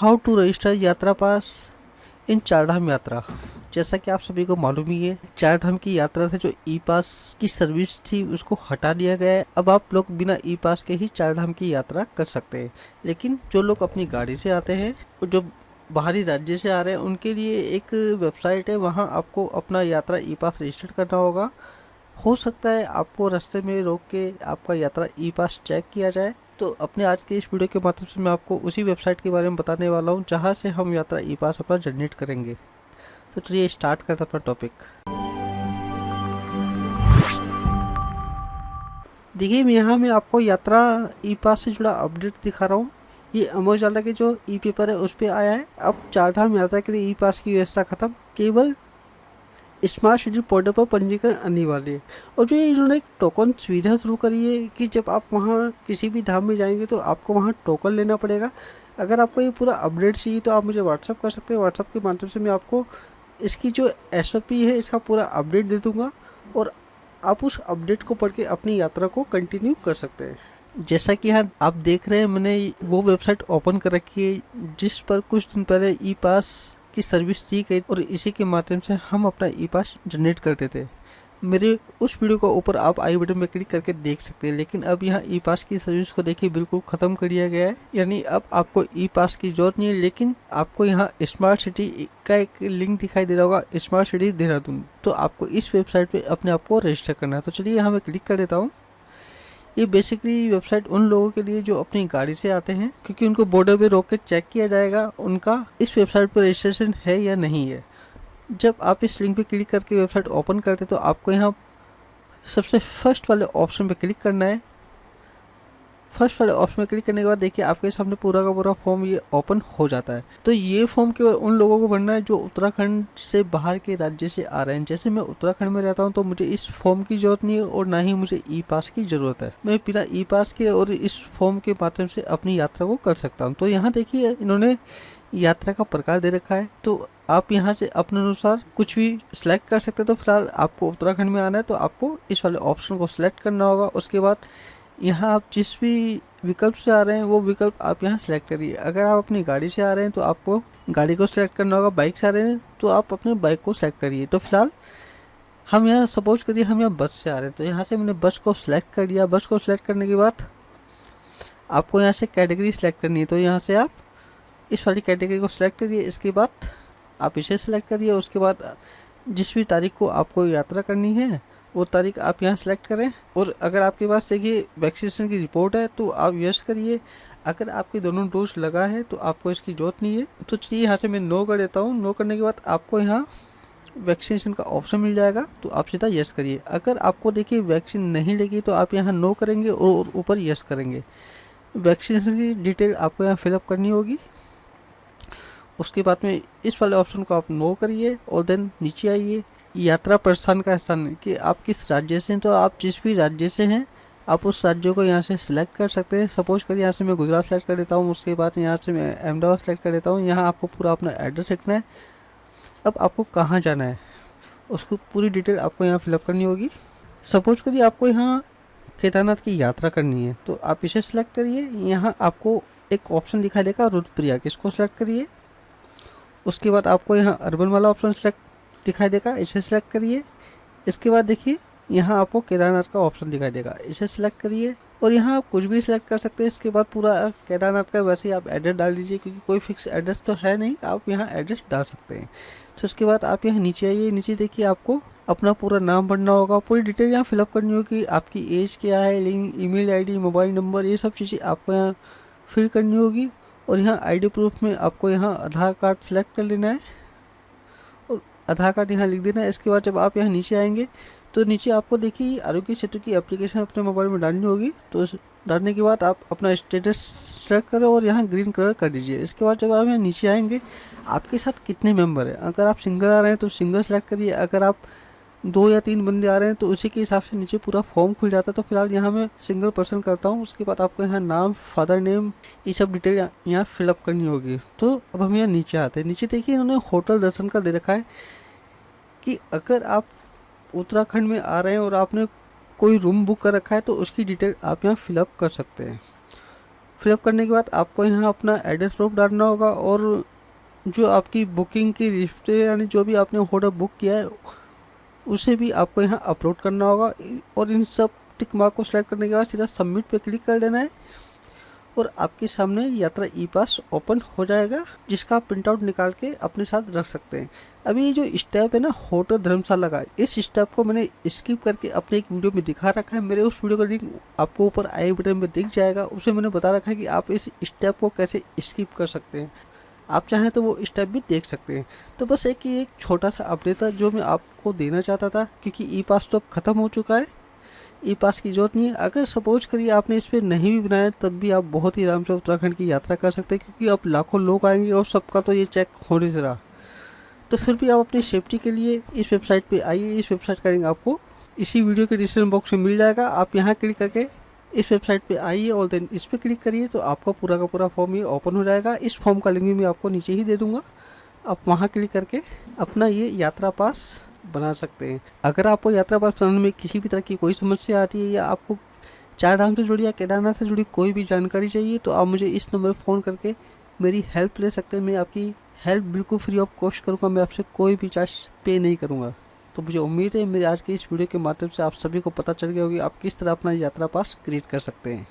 How to register यात्रा पास इन चारधाम यात्रा। जैसा कि आप सभी को मालूम ही है, चारधाम की यात्रा से जो ई पास की सर्विस थी उसको हटा दिया गया है। अब आप लोग बिना ई पास के ही चारधाम की यात्रा कर सकते हैं। लेकिन जो लोग अपनी गाड़ी से आते हैं और जो बाहरी राज्य से आ रहे हैं उनके लिए एक वेबसाइट है, वहाँ आपको अपना यात्रा ई पास रजिस्टर करना होगा। हो सकता है आपको रास्ते में रोक के आपका यात्रा ई पास चेक किया जाए। तो अपने आज के इस वीडियो के माध्यम से मैं आपको उसी वेबसाइट के बारे में बताने वाला हूँ जहाँ से हम यात्रा ई पास अपना जनरेट करेंगे। तो चलिए स्टार्ट करते हैं अपना टॉपिक। देखिए यहाँ मैं आपको यात्रा ई पास से जुड़ा अपडेट दिखा रहा हूँ। ये अमर उजाला के जो ई पेपर है उस पर आया है। अब चारधाम यात्रा के लिए ई पास की व्यवस्था खत्म, केवल स्मार्ट सिटी पोर्टल पर पंजीकरण अनिवार्य है। और जो ये इन्होंने एक टोकन सुविधा शुरू करी है कि जब आप वहाँ किसी भी धाम में जाएंगे तो आपको वहाँ टोकन लेना पड़ेगा। अगर आपको ये पूरा अपडेट चाहिए तो आप मुझे व्हाट्सअप कर सकते हैं। व्हाट्सअप के माध्यम से मैं आपको इसकी जो एसओपी है इसका पूरा अपडेट दे दूँगा और आप उस अपडेट को पढ़ के अपनी यात्रा को कंटिन्यू कर सकते हैं। जैसा कि यहाँ आप देख रहे हैं, मैंने वो वेबसाइट ओपन कर रखी है जिस पर कुछ दिन पहले ई पास की सर्विस दी गई और इसी के माध्यम से हम अपना ई पास जनरेट करते थे। मेरे उस वीडियो को ऊपर आप आई बटन में क्लिक करके देख सकते हैं। लेकिन अब यहाँ ई पास की सर्विस को देखिए बिल्कुल ख़त्म कर दिया गया है, यानी अब आपको ई पास की जरूरत नहीं है। लेकिन आपको यहाँ स्मार्ट सिटी का एक लिंक दिखाई दे रहा होगा, स्मार्ट सिटी देहरादून, तो आपको इस वेबसाइट पे अपने आप को रजिस्टर करना है। तो चलिए यहाँ मैं क्लिक कर देता हूँ। ये बेसिकली वेबसाइट उन लोगों के लिए जो अपनी गाड़ी से आते हैं, क्योंकि उनको बॉर्डर पे रोक के चेक किया जाएगा उनका इस वेबसाइट पर रजिस्ट्रेशन है या नहीं है। जब आप इस लिंक पे क्लिक करके वेबसाइट ओपन करते तो आपको यहाँ सबसे फर्स्ट वाले ऑप्शन पे क्लिक करना है। फर्स्ट वाले ऑप्शन में क्लिक करने के बाद देखिए आपके सामने पूरा का पूरा फॉर्म ये ओपन हो जाता है। तो ये फॉर्म केवल उन लोगों को भरना है जो उत्तराखंड से बाहर के राज्य से आ रहे हैं। जैसे मैं उत्तराखंड में रहता हूँ तो मुझे इस फॉर्म की जरूरत नहीं है और ना ही मुझे ई पास की जरूरत है। मैं बिना ई पास के और इस फॉर्म के माध्यम से अपनी यात्रा को कर सकता हूँ। तो यहाँ देखिए इन्होंने यात्रा का प्रकार दे रखा है, तो आप यहाँ से अपने अनुसार कुछ भी सिलेक्ट कर सकते हैं। तो फिलहाल आपको उत्तराखंड में आना है तो आपको इस वाले ऑप्शन को सिलेक्ट करना होगा। उसके बाद यहाँ आप जिस भी विकल्प से आ रहे हैं वो विकल्प आप यहाँ सेलेक्ट करिए। अगर आप अपनी गाड़ी से आ रहे हैं तो आपको गाड़ी को सिलेक्ट करना होगा, बाइक से आ रहे हैं तो आप अपने बाइक को सिलेक्ट करिए। तो फिलहाल हम यहाँ सपोज करिए हम यहाँ बस से आ रहे हैं, तो यहाँ से मैंने बस को सिलेक्ट कर दिया। बस को सिलेक्ट करने के बाद आपको यहाँ से कैटेगरी सिलेक्ट करनी है, तो यहाँ से आप इस वाली कैटेगरी को सिलेक्ट करिए। इसके बाद आप इसे सिलेक्ट करिए। उसके बाद जिस भी तारीख को आपको यात्रा करनी है वो तारीख आप यहाँ सेलेक्ट करें। और अगर आपके पास देखिए वैक्सीनेशन की रिपोर्ट है तो आप यस करिए। अगर आपके दोनों डोज लगा है तो आपको इसकी जरूरत नहीं है। तो चलिए यहाँ से मैं नो कर देता हूँ। नो करने के बाद आपको यहाँ वैक्सीनेशन का ऑप्शन मिल जाएगा, तो आप सीधा यस करिए। अगर आपको देखिए वैक्सीन नहीं लगी तो आप यहाँ नो करेंगे और ऊपर यस करेंगे। वैक्सीनेशन की डिटेल आपको यहाँ फिलअप करनी होगी। उसके बाद में इस वाले ऑप्शन को आप नो करिए और देन नीचे आइए। यात्रा प्रस्थान का स्थान कि आप किस राज्य से हैं, तो आप जिस भी राज्य से हैं आप उस राज्य को यहाँ से सिलेक्ट कर सकते हैं। सपोज करिए यहाँ से मैं गुजरात सेलेक्ट कर देता हूँ। उसके बाद यहाँ से मैं अहमदाबाद सेलेक्ट कर देता हूँ। यहाँ आपको पूरा अपना एड्रेस लिखना है। अब आपको कहाँ जाना है उसको पूरी डिटेल आपको यहाँ फिलअप करनी होगी। सपोज करिए आपको यहाँ केदारनाथ की यात्रा करनी है तो आप इसे सिलेक्ट करिए। यहाँ आपको एक ऑप्शन दिखाई देगा रुद्रप्रयाग, इसको सिलेक्ट करिए। उसके बाद आपको यहाँ अर्बन वाला ऑप्शन सेलेक्ट दिखाई देगा, इसे सिलेक्ट करिए। इसके बाद देखिए यहाँ आपको केदारनाथ का ऑप्शन दिखाई देगा, इसे सिलेक्ट करिए। और यहाँ आप कुछ भी सिलेक्ट कर सकते हैं। इसके बाद पूरा केदारनाथ का वैसे ही आप एड्रेस डाल दीजिए, क्योंकि कोई फिक्स एड्रेस तो है नहीं, आप यहाँ एड्रेस डाल सकते हैं। तो उसके बाद आप यहाँ नीचे आइए। नीचे देखिए आपको अपना पूरा नाम भरना होगा, पूरी डिटेल यहाँ फिलअप करनी होगी। आपकी एज क्या है, link email ID, mobile number, ये सब चीज़ें आपको यहाँ फिल करनी होगी। और यहाँ आईडी प्रूफ में आपको यहाँ आधार कार्ड सेलेक्ट कर लेना है और आधार कार्ड यहाँ लिख देना है। इसके बाद जब आप यहाँ नीचे आएंगे तो नीचे आपको देखिए आरोग्य सेतु की एप्लीकेशन अपने मोबाइल में डालनी होगी। तो डालने के बाद आप अपना स्टेटस सेलेक्ट करें और यहाँ ग्रीन कलर कर दीजिए। इसके बाद जब आप यहाँ नीचे आएंगे आपके साथ कितने मेंबर हैं, अगर आप सिंगल आ रहे हैं तो सिंगल सेलेक्ट करिए। अगर आप 2 या 3 बंदे आ रहे हैं तो उसी के हिसाब से नीचे पूरा फॉर्म खुल जाता है। तो फिलहाल यहाँ मैं सिंगल पर्सन करता हूँ। उसके बाद आपको यहाँ नाम, फादर नेम, ये सब डिटेल यहाँ फिलअप करनी होगी। तो अब हम यहाँ नीचे आते हैं। नीचे देखिए इन्होंने होटल दर्शन का दे रखा है कि अगर आप उत्तराखंड में आ रहे हैं और आपने कोई रूम बुक कर रखा है तो उसकी डिटेल आप यहाँ फिलअप कर सकते हैं। फिलअप करने के बाद आपको यहाँ अपना एड्रेस प्रूफ डालना होगा और जो आपकी बुकिंग की लिस्ट है यानी जो भी आपने होटल बुक किया है उसे भी आपको यहाँ अपलोड करना होगा और इन सब टिक मार्क को सिलेक्ट करने के बाद सीधा सबमिट पे क्लिक कर देना है और आपके सामने यात्रा ई पास ओपन हो जाएगा, जिसका आप प्रिंट आउट निकाल के अपने साथ रख सकते हैं। अभी ये जो स्टेप है ना होटल धर्मशाला का, इस स्टेप को मैंने स्किप करके अपने एक वीडियो में दिखा रखा है। मेरे उस वीडियो का लिंक आपको ऊपर आई बटन में दिख जाएगा। उसे मैंने बता रखा है कि आप इस स्टेप को कैसे स्किप कर सकते हैं। आप चाहें तो वो स्टेप भी देख सकते हैं। तो बस एक छोटा सा अपडेट था जो मैं आपको देना चाहता था, क्योंकि ई पास तो अब ख़त्म हो चुका है, ई पास की जरूरत नहीं है। अगर सपोज करिए आपने इस पर नहीं भी बनाया तब भी आप बहुत ही आराम से उत्तराखंड की यात्रा कर सकते हैं, क्योंकि अब लाखों लोग आएंगे और सबका तो ये चेक होने से रहा। तो फिर भी आप अपनी सेफ्टी के लिए इस वेबसाइट पे आइए। इस वेबसाइट का लिंक आपको इसी वीडियो के डिस्क्रिप्शन बॉक्स में मिल जाएगा। आप यहाँ क्लिक करके इस वेबसाइट पे आइए और देन इस पर क्लिक करिए तो आपका पूरा का पूरा फॉर्म ये ओपन हो जाएगा। इस फॉर्म का लिंक भी मैं आपको नीचे ही दे दूँगा। आप वहाँ क्लिक करके अपना ये यात्रा पास बना सकते हैं। अगर आपको यात्रा पास बनाने में किसी भी तरह की कोई समस्या आती है या आपको चार धाम से जुड़ी या केदारनाथ से जुड़ी कोई भी जानकारी चाहिए तो आप मुझे इस नंबर पर फ़ोन करके मेरी हेल्प ले सकते हैं। मैं आपकी हेल्प बिल्कुल फ्री ऑफ कॉस्ट करूँगा। मैं आपसे कोई भी चार्ज पे नहीं करूँगा। तो मुझे उम्मीद है मेरे आज के इस वीडियो के माध्यम से आप सभी को पता चल गया होगा कि आप किस तरह अपना यात्रा पास क्रिएट कर सकते हैं।